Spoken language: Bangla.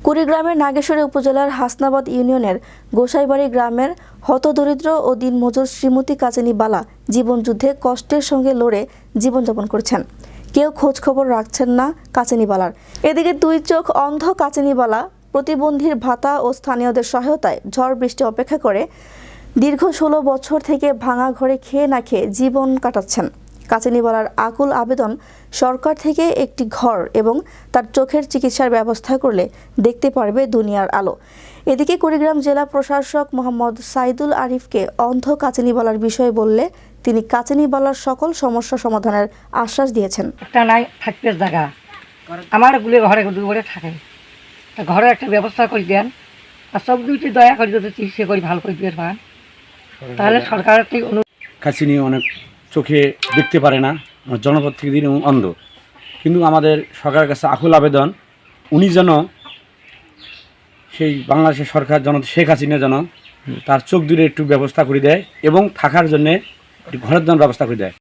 কুড়িগ্রামের নাগেশ্বরী উপজেলার হাসনাবাদ ইউনিয়নের গোসাইবাড়ি গ্রামের হতদরিদ্র ও দিনমজুর শ্রীমতী কাচেনি বালা জীবনযুদ্ধে কষ্টের সঙ্গে লড়ে জীবনযাপন করছেন। কেউ খোঁজ খবর রাখছেন না কাচেনি বালার। এদিকে দুই চোখ অন্ধ কাচেনি বালা প্রতিবন্ধীর ভাতা ও স্থানীয়দের সহায়তায় ঝড় বৃষ্টি অপেক্ষা করে দীর্ঘ 16 বছর থেকে ভাঙা ঘরে খেয়ে না খেয়ে জীবন কাটাচ্ছেন। কাচেনি বালার আকুল আবেদন, সরকার থেকে একটি ঘর এবং তার চোখের চিকিৎসার ব্যবস্থা করলে দেখতে পারবে দুনিয়ার আলো। এদিকে কুড়িগ্রাম জেলা প্রশাসক মোহাম্মদ সাইদুল আরিফকে অন্ধ কাচেনি বালার বিষয়ে বললে তিনি কাচেনি বালার সকল সমস্যা সমাধানের আশ্বাস দিয়েছেন। একটা নাই থাকতে জায়গা আমার গুলি ঘরে ঘরে থাকে, ঘরে একটা ব্যবস্থা করে দেন আর সব দুইটি দয়া করে যদি চিকিৎসা করি ভালো করে দিয়ে পান তাহলে সরকারের থেকে কাচিনি অনেক চোখে দেখতে পারে না, জনপদ থেকে দিন অন্ধ, কিন্তু আমাদের সরকারের কাছে আকুল আবেদন উনি যেন সেই বাংলাদেশের সরকার যেন শেখ হাসিনা যেন তার চোখ দূরে একটু ব্যবস্থা করে দেয় এবং থাকার জন্যে একটু ঘরের জন্য ব্যবস্থা করে দেয়।